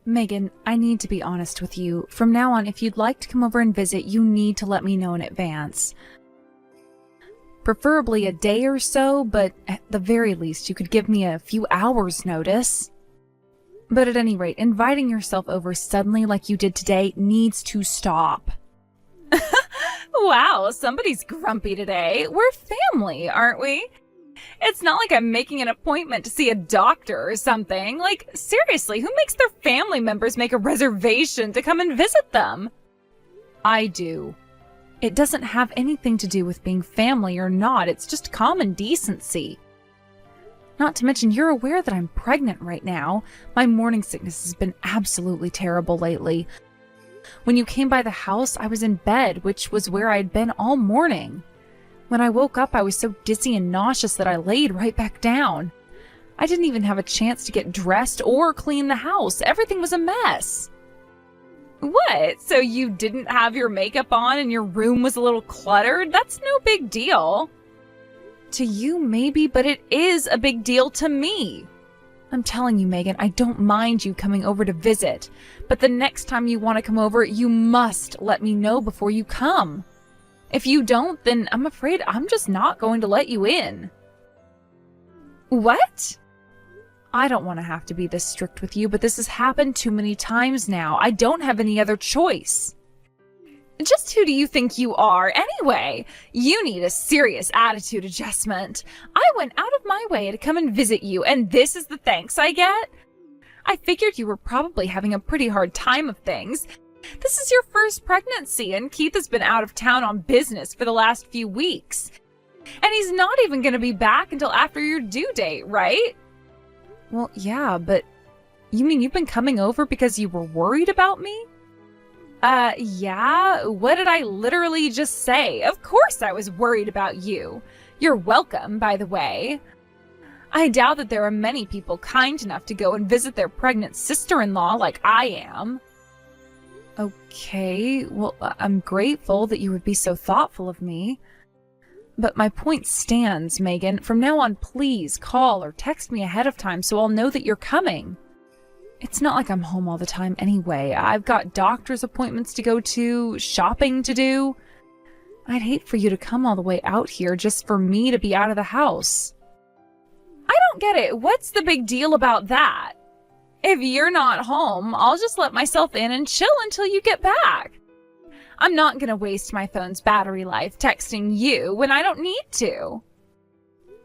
Megan, I need to be honest with you. From now on, if you'd like to come over and visit, you need to let me know in advance. Preferably a day or so, but at the very least, you could give me a few hours' notice. But at any rate, inviting yourself over suddenly like you did today needs to stop. Wow, somebody's grumpy today. We're family, aren't we? It's not like I'm making an appointment to see a doctor or something. Like, seriously, who makes their family members make a reservation to come and visit them? I do. It doesn't have anything to do with being family or not. It's just common decency. Not to mention, you're aware that I'm pregnant right now. My morning sickness has been absolutely terrible lately. When you came by the house, I was in bed, which was where I'd been all morning. When I woke up, I was so dizzy and nauseous that I laid right back down. I didn't even have a chance to get dressed or clean the house. Everything was a mess. What? So you didn't have your makeup on and your room was a little cluttered? That's no big deal. To you, maybe, but it is a big deal to me. I'm telling you, Megan, I don't mind you coming over to visit, but the next time you want to come over, you must let me know before you come. If you don't, then I'm afraid I'm just not going to let you in. What? I don't want to have to be this strict with you, but this has happened too many times now. I don't have any other choice. Just who do you think you are, anyway? You need a serious attitude adjustment. I went out of my way to come and visit you, and this is the thanks I get? I figured you were probably having a pretty hard time of things. This is your first pregnancy, and Keith has been out of town on business for the last few weeks. And he's not even going to be back until after your due date, right? Well, yeah, but you mean you've been coming over because you were worried about me? Yeah? What did I literally just say? Of course I was worried about you. You're welcome, by the way. I doubt that there are many people kind enough to go and visit their pregnant sister-in-law like I am. Okay, well, I'm grateful that you would be so thoughtful of me. But my point stands, Megan. From now on, please call or text me ahead of time so I'll know that you're coming. It's not like I'm home all the time anyway. I've got doctor's appointments to go to, shopping to do. I'd hate for you to come all the way out here just for me to be out of the house. I don't get it. What's the big deal about that? If you're not home, I'll just let myself in and chill until you get back. I'm not going to waste my phone's battery life texting you when I don't need to.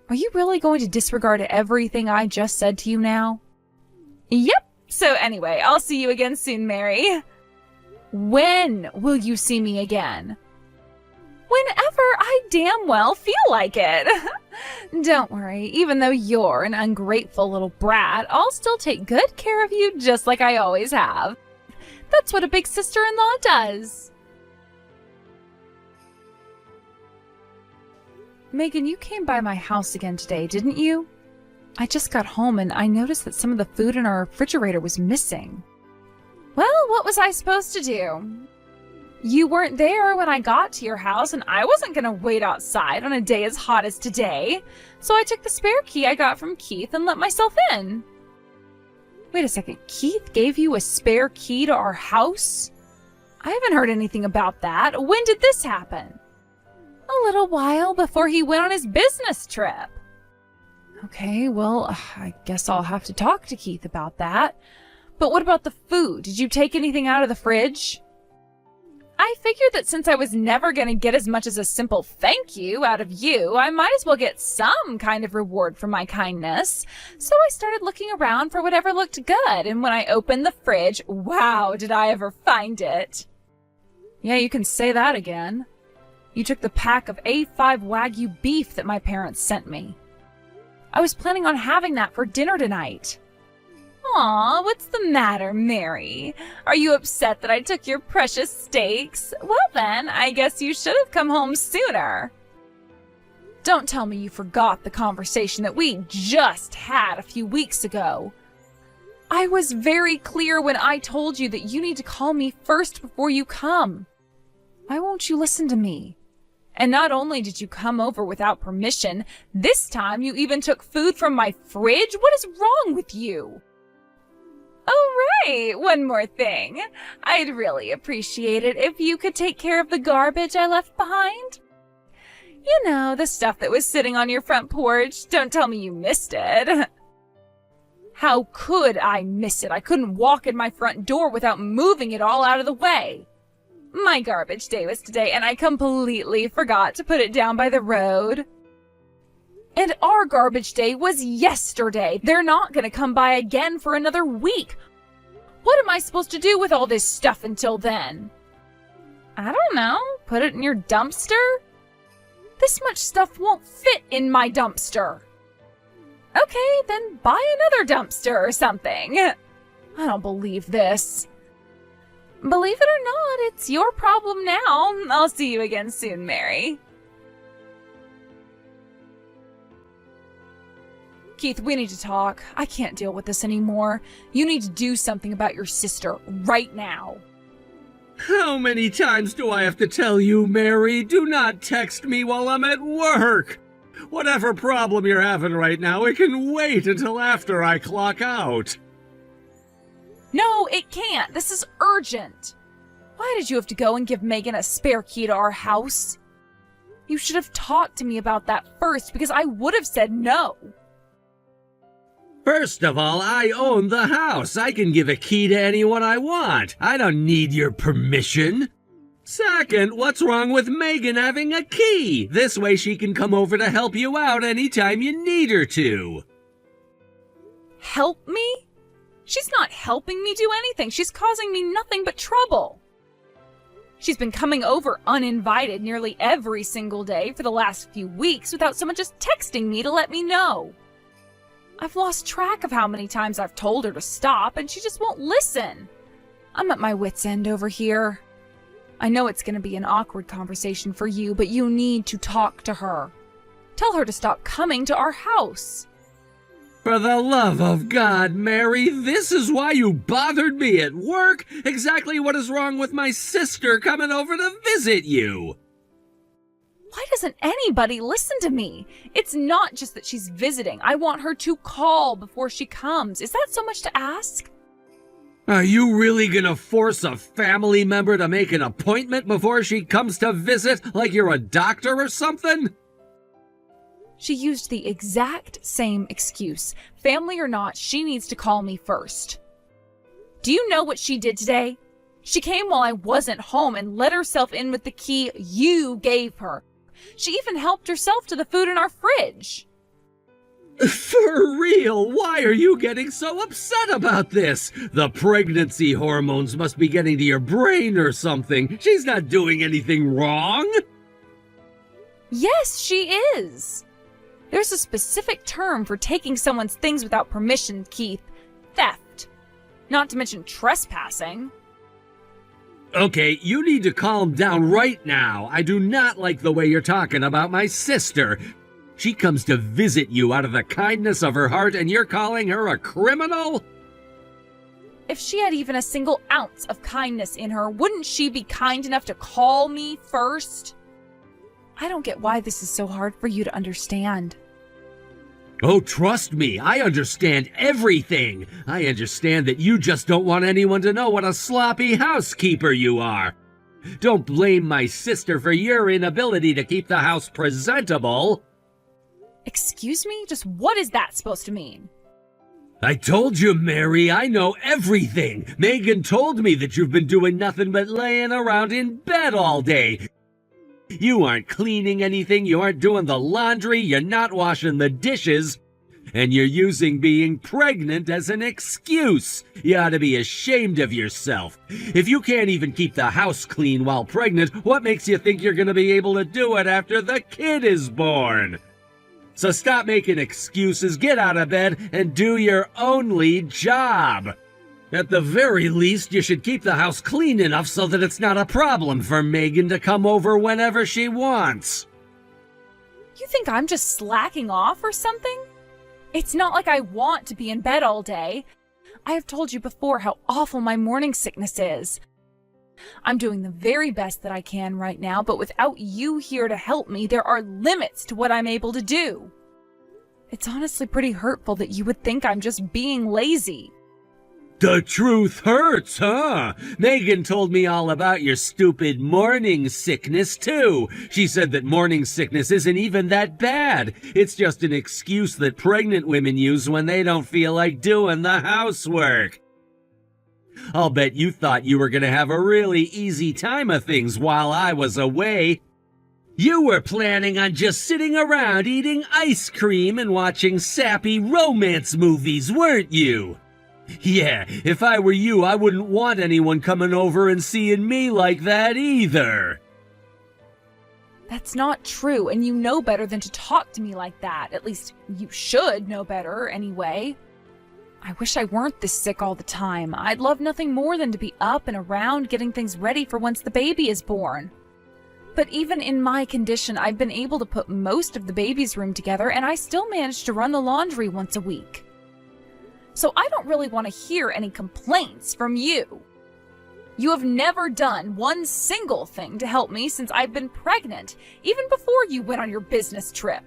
Are you really going to disregard everything I just said to you now? Yep. So anyway, I'll see you again soon, Mary. When will you see me again? Whenever I damn well feel like it. Don't worry, even though you're an ungrateful little brat, I'll still take good care of you just like I always have. That's what a big sister-in-law does. Megan, you came by my house again today, didn't you? I just got home and I noticed that some of the food in our refrigerator was missing. Well, what was I supposed to do? You weren't there when I got to your house, and I wasn't going to wait outside on a day as hot as today, so I took the spare key I got from Keith and let myself in. Wait a second, Keith gave you a spare key to our house? I haven't heard anything about that. When did this happen? A little while before he went on his business trip. Okay, well, I guess I'll have to talk to Keith about that. But what about the food? Did you take anything out of the fridge? I figured that since I was never going to get as much as a simple thank you out of you, I might as well get some kind of reward for my kindness. So I started looking around for whatever looked good, and when I opened the fridge, wow, did I ever find it. Yeah, you can say that again. You took the pack of A5 Wagyu beef that my parents sent me. I was planning on having that for dinner tonight. Aw, what's the matter, Mary? Are you upset that I took your precious steaks? Well then, I guess you should have come home sooner. Don't tell me you forgot the conversation that we just had a few weeks ago. I was very clear when I told you that you need to call me first before you come. Why won't you listen to me? And not only did you come over without permission, this time you even took food from my fridge? What is wrong with you? Oh, Hey, one more thing. I'd really appreciate it if you could take care of the garbage I left behind. You know, the stuff that was sitting on your front porch. Don't tell me you missed it. How could I miss it? I couldn't walk in my front door without moving it all out of the way. My garbage day was today, and I completely forgot to put it down by the road. And our garbage day was yesterday. They're not going to come by again for another week. What am I supposed to do with all this stuff until then? I don't know. Put it in your dumpster? This much stuff won't fit in my dumpster. Okay, then buy another dumpster or something. I don't believe this. Believe it or not, it's your problem now. I'll see you again soon, Mary. Keith, we need to talk. I can't deal with this anymore. You need to do something about your sister right now. How many times do I have to tell you, Mary? Do not text me while I'm at work. Whatever problem you're having right now, it can wait until after I clock out. No, it can't. This is urgent. Why did you have to go and give Megan a spare key to our house? You should have talked to me about that first, because I would have said no. First of all, I own the house. I can give a key to anyone I want. I don't need your permission. Second, what's wrong with Megan having a key? This way she can come over to help you out anytime you need her to. Help me? She's not helping me do anything. She's causing me nothing but trouble. She's been coming over uninvited nearly every single day for the last few weeks without someone just texting me to let me know. I've lost track of how many times I've told her to stop, and she just won't listen. I'm at my wit's end over here. I know it's going to be an awkward conversation for you, but you need to talk to her. Tell her to stop coming to our house. For the love of God, Mary, this is why you bothered me at work? Exactly what is wrong with my sister coming over to visit you? Why doesn't anybody listen to me? It's not just that she's visiting. I want her to call before she comes. Is that so much to ask? Are you really gonna force a family member to make an appointment before she comes to visit, like you're a doctor or something? She used the exact same excuse. Family or not, she needs to call me first. Do you know what she did today? She came while I wasn't home and let herself in with the key you gave her. She even helped herself to the food in our fridge. For real, why are you getting so upset about this? The pregnancy hormones must be getting to your brain or something. She's not doing anything wrong. Yes, she is. There's a specific term for taking someone's things without permission, Keith. Theft. Not to mention trespassing. Okay, you need to calm down right now. I do not like the way you're talking about my sister. She comes to visit you out of the kindness of her heart, and you're calling her a criminal? If she had even a single ounce of kindness in her, wouldn't she be kind enough to call me first? I don't get why this is so hard for you to understand. Oh, trust me, I understand everything. I understand that you just don't want anyone to know what a sloppy housekeeper you are. Don't blame my sister for your inability to keep the house presentable. Excuse me? Just what is that supposed to mean? I told you, Mary, I know everything. Megan told me that you've been doing nothing but laying around in bed all day. You aren't cleaning anything, you aren't doing the laundry, you're not washing the dishes, and you're using being pregnant as an excuse. You ought to be ashamed of yourself. If you can't even keep the house clean while pregnant, what makes you think you're going to be able to do it after the kid is born? So stop making excuses, get out of bed, and do your only job. At the very least, you should keep the house clean enough so that it's not a problem for Megan to come over whenever she wants. You think I'm just slacking off or something? It's not like I want to be in bed all day. I have told you before how awful my morning sickness is. I'm doing the very best that I can right now, but without you here to help me, there are limits to what I'm able to do. It's honestly pretty hurtful that you would think I'm just being lazy. The truth hurts, huh? Megan told me all about your stupid morning sickness, too. She said that morning sickness isn't even that bad. It's just an excuse that pregnant women use when they don't feel like doing the housework. I'll bet you thought you were going to have a really easy time of things while I was away. You were planning on just sitting around eating ice cream and watching sappy romance movies, weren't you? Yeah, if I were you, I wouldn't want anyone coming over and seeing me like that either. That's not true, and you know better than to talk to me like that. At least you should know better, anyway. I wish I weren't this sick all the time. I'd love nothing more than to be up and around getting things ready for once the baby is born. But even in my condition, I've been able to put most of the baby's room together, and I still manage to run the laundry once a week. So I don't really want to hear any complaints from you. You have never done one single thing to help me since I've been pregnant, even before you went on your business trip.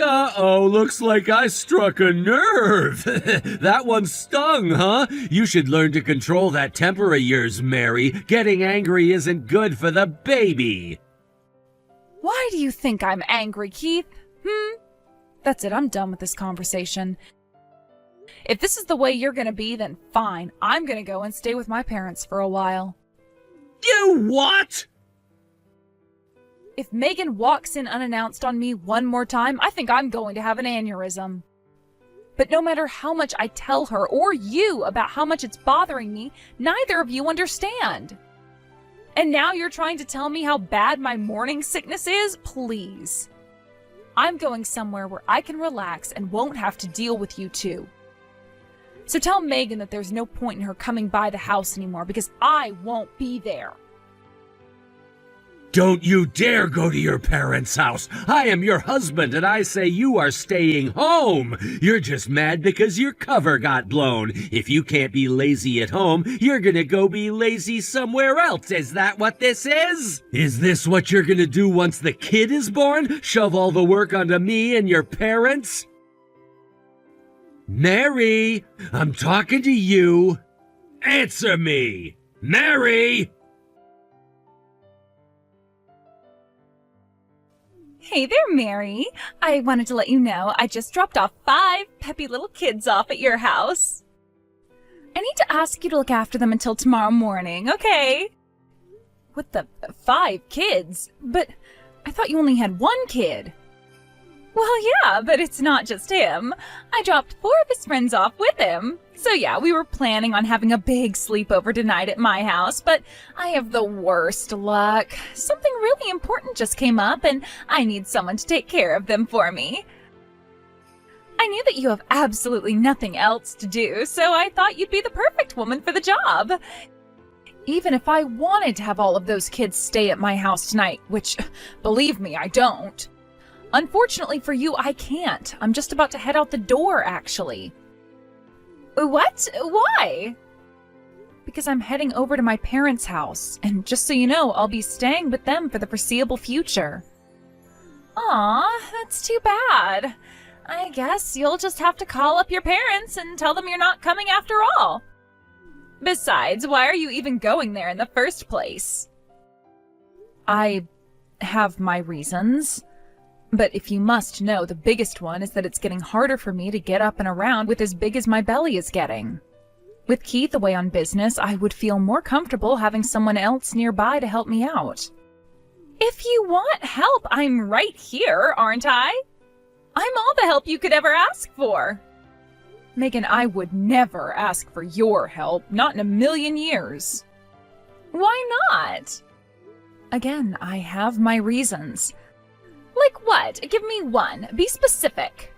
Uh-oh, looks like I struck a nerve. That one stung, huh? You should learn to control that temper of yours, Mary. Getting angry isn't good for the baby. Why do you think I'm angry, Keith? That's it, I'm done with this conversation. If this is the way you're gonna be, then fine. I'm gonna go and stay with my parents for a while. You what? If Megan walks in unannounced on me one more time, I think I'm going to have an aneurysm. But no matter how much I tell her or you about how much it's bothering me, neither of you understand. And now you're trying to tell me how bad my morning sickness is? Please. I'm going somewhere where I can relax and won't have to deal with you two. So tell Megan that there's no point in her coming by the house anymore because I won't be there. Don't you dare go to your parents' house. I am your husband and I say you are staying home. You're just mad because your cover got blown. If you can't be lazy at home, you're gonna go be lazy somewhere else. Is that what this is? Is this what you're gonna do once the kid is born? Shove all the work onto me and your parents? Mary, I'm talking to you. Answer me. Mary! Hey there, Mary. I wanted to let you know I just dropped off 5 peppy little kids off at your house. I need to ask you to look after them until tomorrow morning, okay? What the 5 kids? But I thought you only had 1 kid. Well, yeah, but it's not just him. I dropped 4 of his friends off with him. So yeah, we were planning on having a big sleepover tonight at my house, but I have the worst luck. Something really important just came up, and I need someone to take care of them for me. I knew that you have absolutely nothing else to do, so I thought you'd be the perfect woman for the job. Even if I wanted to have all of those kids stay at my house tonight, which, believe me, I don't. Unfortunately for you, I can't. I'm just about to head out the door, actually. What? Why? Because I'm heading over to my parents' house, and just so you know, I'll be staying with them for the foreseeable future. Aw, that's too bad. I guess you'll just have to call up your parents and tell them you're not coming after all. Besides, why are you even going there in the first place? I have my reasons. But if you must know, the biggest one is that it's getting harder for me to get up and around with as big as my belly is getting. With Keith away on business, I would feel more comfortable having someone else nearby to help me out. If you want help, I'm right here, aren't I? I'm all the help you could ever ask for. Megan, I would never ask for your help, not in a million years. Why not? Again, I have my reasons. Like what? Give me one. Be specific.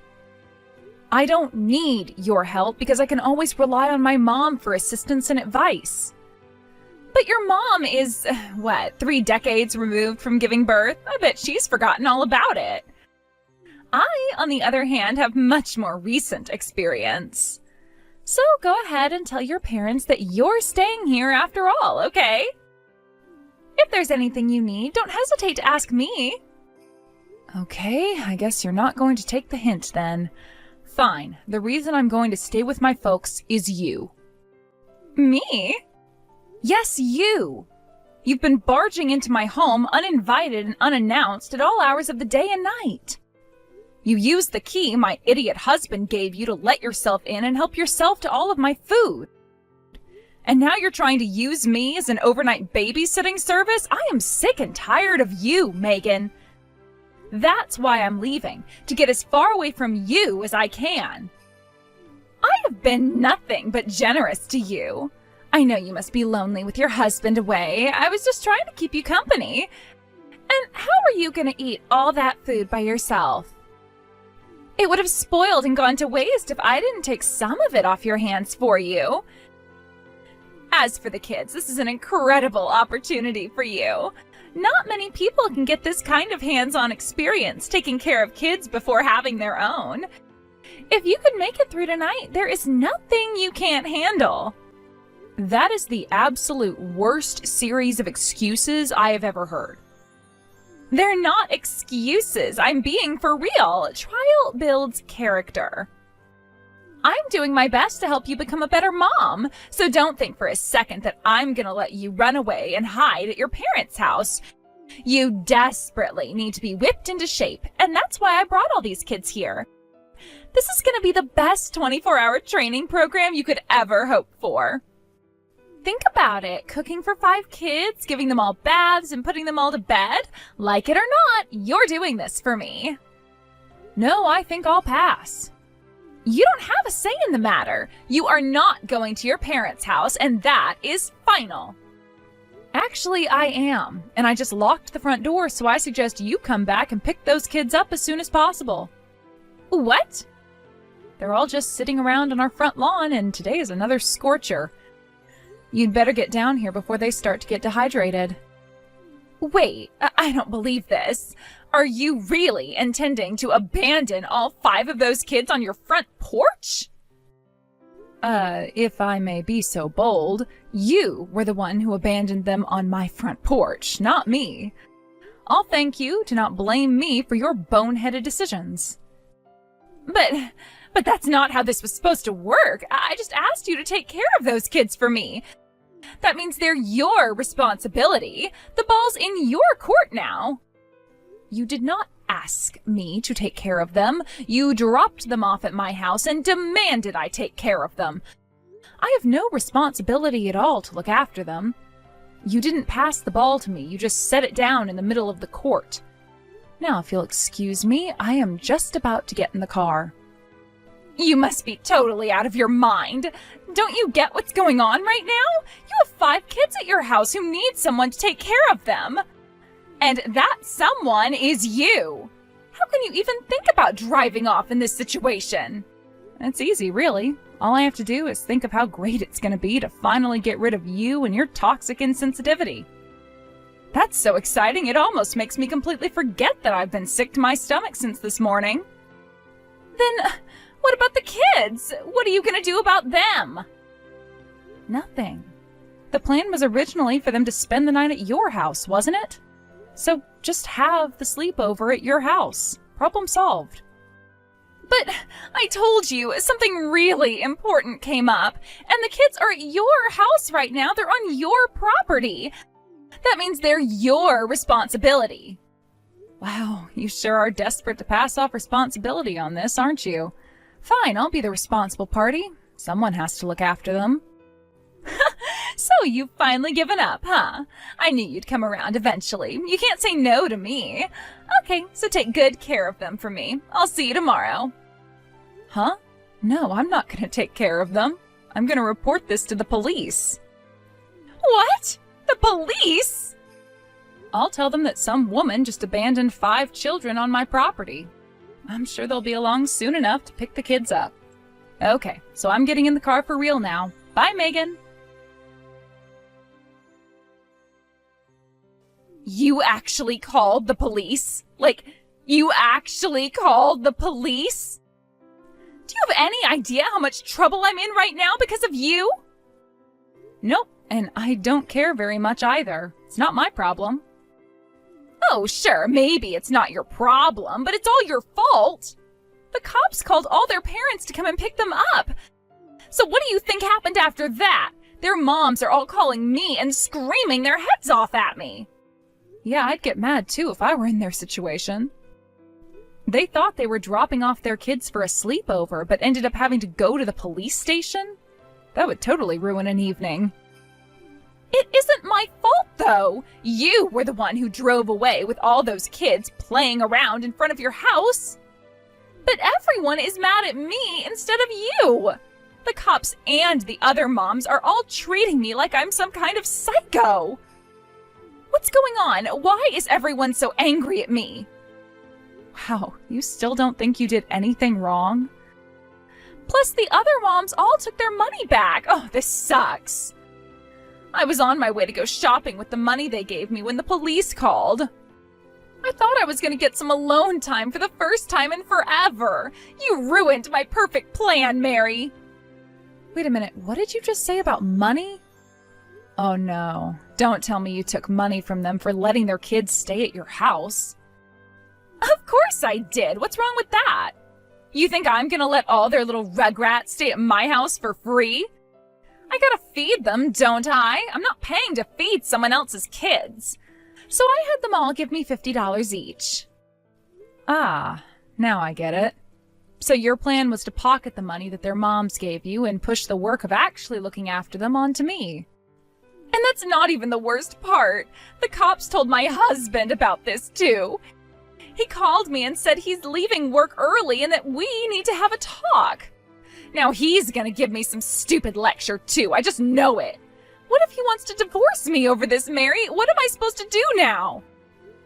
I don't need your help because I can always rely on my mom for assistance and advice. But your mom is, 3 decades removed from giving birth? I bet she's forgotten all about it. I, on the other hand, have much more recent experience. So go ahead and tell your parents that you're staying here after all, okay? If there's anything you need, don't hesitate to ask me. Okay, I guess you're not going to take the hint then. Fine, the reason I'm going to stay with my folks is you. Me? Yes, you. You've been barging into my home uninvited and unannounced at all hours of the day and night. You used the key my idiot husband gave you to let yourself in and help yourself to all of my food. And now you're trying to use me as an overnight babysitting service? I am sick and tired of you, Megan. That's why I'm leaving, to get as far away from you as I can. I have been nothing but generous to you. I know you must be lonely with your husband away. I was just trying to keep you company. And how are you going to eat all that food by yourself? It would have spoiled and gone to waste if I didn't take some of it off your hands for you. As for the kids, this is an incredible opportunity for you. Not many people can get this kind of hands-on experience taking care of kids before having their own. If you could make it through tonight, there is nothing you can't handle. That is the absolute worst series of excuses I have ever heard. They're not excuses. I'm being for real. Trial builds character. I'm doing my best to help you become a better mom, so don't think for a second that I'm gonna let you run away and hide at your parents' house. You desperately need to be whipped into shape, and that's why I brought all these kids here. This is gonna be the best 24-hour training program you could ever hope for. Think about it, cooking for 5 kids, giving them all baths, and putting them all to bed. Like it or not, you're doing this for me. No, I think I'll pass. You don't have a say in the matter. You are not going to your parents' house, and that is final. Actually, I am, and I just locked the front door, so I suggest you come back and pick those kids up as soon as possible. What? They're all just sitting around on our front lawn, and today is another scorcher. You'd better get down here before they start to get dehydrated. Wait, I don't believe this. Are you really intending to abandon all 5 of those kids on your front porch? If I may be so bold, you were the one who abandoned them on my front porch, not me. I'll thank you to not blame me for your boneheaded decisions. But that's not how this was supposed to work. I just asked you to take care of those kids for me. That means they're your responsibility. The ball's in your court now. You did not ask me to take care of them. You dropped them off at my house and demanded I take care of them. I have no responsibility at all to look after them. You didn't pass the ball to me. You just set it down in the middle of the court. Now, if you'll excuse me, I am just about to get in the car. You must be totally out of your mind. Don't you get what's going on right now? You have 5 kids at your house who need someone to take care of them. And that someone is you. How can you even think about driving off in this situation? It's easy, really. All I have to do is think of how great it's going to be to finally get rid of you and your toxic insensitivity. That's so exciting, it almost makes me completely forget that I've been sick to my stomach since this morning. Then, what about the kids? What are you going to do about them? Nothing. The plan was originally for them to spend the night at your house, wasn't it? So just have the sleepover at your house. Problem solved. But I told you, something really important came up, and the kids are at your house right now. They're on your property. That means they're your responsibility. Wow, you sure are desperate to pass off responsibility on this, aren't you? Fine, I'll be the responsible party. Someone has to look after them. So you've finally given up, huh? I knew you'd come around eventually. You can't say no to me. Okay, so take good care of them for me. I'll see you tomorrow. Huh? No, I'm not going to take care of them. I'm going to report this to the police. What? The police? I'll tell them that some woman just abandoned 5 children on my property. I'm sure they'll be along soon enough to pick the kids up. Okay, so I'm getting in the car for real now. Bye, Megan. You actually called the police? Like, you actually called the police? Do you have any idea how much trouble I'm in right now because of you? Nope, and I don't care very much either. It's not my problem. Oh, sure, maybe it's not your problem, but it's all your fault. The cops called all their parents to come and pick them up. So what do you think happened after that? Their moms are all calling me and screaming their heads off at me. Yeah, I'd get mad too if I were in their situation. They thought they were dropping off their kids for a sleepover, but ended up having to go to the police station? That would totally ruin an evening. It isn't my fault, though. You were the one who drove away with all those kids playing around in front of your house. But everyone is mad at me instead of you. The cops and the other moms are all treating me like I'm some kind of psycho. What's going on? Why is everyone so angry at me? Wow, you still don't think you did anything wrong? Plus, the other moms all took their money back. Oh, this sucks. I was on my way to go shopping with the money they gave me when the police called. I thought I was going to get some alone time for the first time in forever. You ruined my perfect plan, Mary. Wait a minute, what did you just say about money? Oh no, don't tell me you took money from them for letting their kids stay at your house. Of course I did. What's wrong with that? You think I'm gonna let all their little rugrats stay at my house for free? I gotta feed them, don't I? I'm not paying to feed someone else's kids. So I had them all give me $50 each. Ah, now I get it. So your plan was to pocket the money that their moms gave you and push the work of actually looking after them onto me. And that's not even the worst part. The cops told my husband about this too. He called me and said he's leaving work early and that we need to have a talk. Now he's gonna give me some stupid lecture too, I just know it. What if he wants to divorce me over this, Mary? What am I supposed to do now?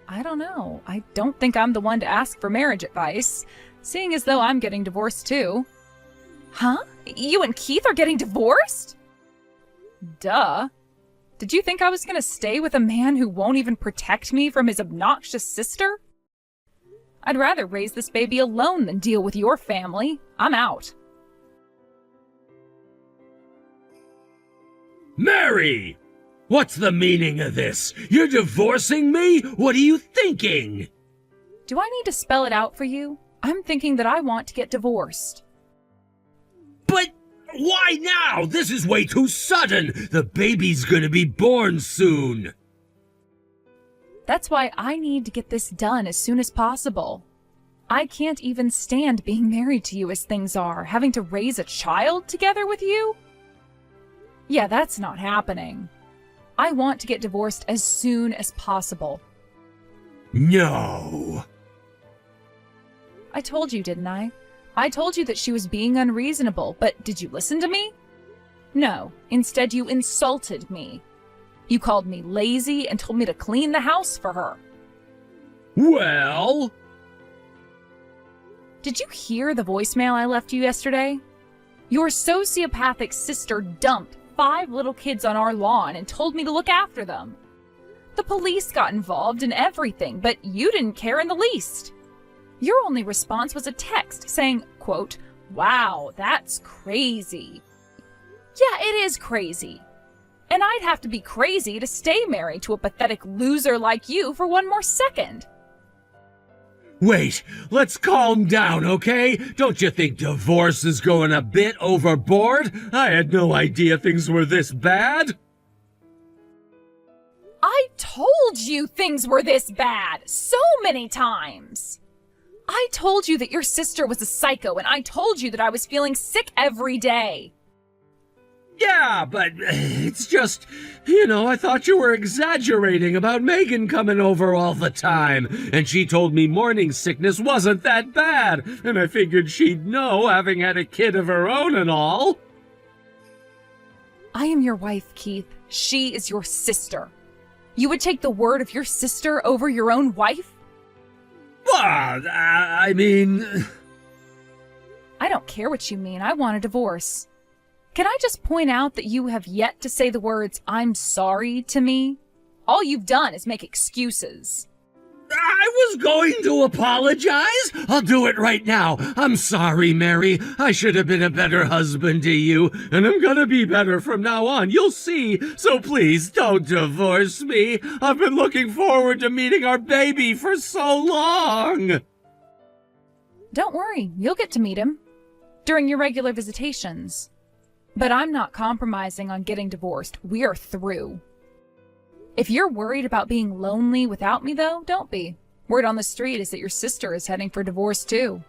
I don't know. I don't think I'm the one to ask for marriage advice, seeing as though I'm getting divorced too. Huh? You and Keith are getting divorced? Duh. Did you think I was gonna stay with a man who won't even protect me from his obnoxious sister? I'd rather raise this baby alone than deal with your family. I'm out. Mary! What's the meaning of this? You're divorcing me? What are you thinking? Do I need to spell it out for you? I'm thinking that I want to get divorced. But why now? This is way too sudden. The baby's gonna be born soon. That's why I need to get this done as soon as possible. I can't even stand being married to you as things are, having to raise a child together with you. Yeah, that's not happening. I want to get divorced as soon as possible. No. I told you, didn't I? I told you that she was being unreasonable, but did you listen to me? No, instead you insulted me. You called me lazy and told me to clean the house for her. Well? Did you hear the voicemail I left you yesterday? Your sociopathic sister dumped 5 little kids on our lawn and told me to look after them. The police got involved in everything, but you didn't care in the least. Your only response was a text saying, quote, "Wow, that's crazy." Yeah, it is crazy. And I'd have to be crazy to stay married to a pathetic loser like you for one more second. Wait, let's calm down, okay? Don't you think divorce is going a bit overboard? I had no idea things were this bad. I told you things were this bad so many times. I told you that your sister was a psycho, and I told you that I was feeling sick every day. Yeah, but it's just, I thought you were exaggerating about Megan coming over all the time. And she told me morning sickness wasn't that bad. And I figured she'd know, having had a kid of her own and all. I am your wife, Keith. She is your sister. You would take the word of your sister over your own wife? Well, I mean... I don't care what you mean. I want a divorce. Can I just point out that you have yet to say the words, "I'm sorry" to me? All you've done is make excuses. I was going to apologize. I'll do it right now. I'm sorry, Mary. I should have been a better husband to you, and I'm gonna be better from now on. You'll see. So please don't divorce me. I've been looking forward to meeting our baby for so long. Don't worry. You'll get to meet him during your regular visitations. But I'm not compromising on getting divorced. We're through. If you're worried about being lonely without me, though, don't be. Word on the street is that your sister is heading for divorce, too.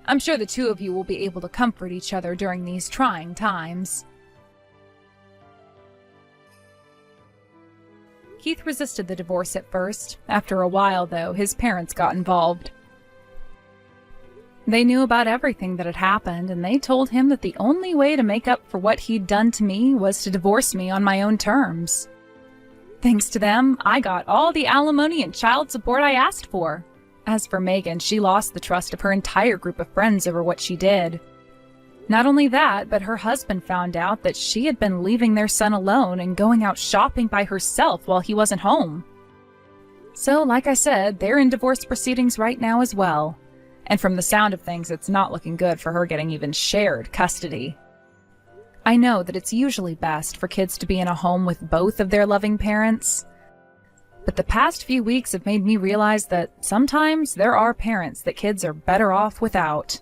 I'm sure the two of you will be able to comfort each other during these trying times. Keith resisted the divorce at first. After a while, though, his parents got involved. They knew about everything that had happened, and they told him that the only way to make up for what he'd done to me was to divorce me on my own terms. Thanks to them, I got all the alimony and child support I asked for. As for Megan, she lost the trust of her entire group of friends over what she did. Not only that, but her husband found out that she had been leaving their son alone and going out shopping by herself while he wasn't home. So, like I said, they're in divorce proceedings right now as well. And from the sound of things, it's not looking good for her getting even shared custody. I know that it's usually best for kids to be in a home with both of their loving parents. But the past few weeks have made me realize that sometimes there are parents that kids are better off without.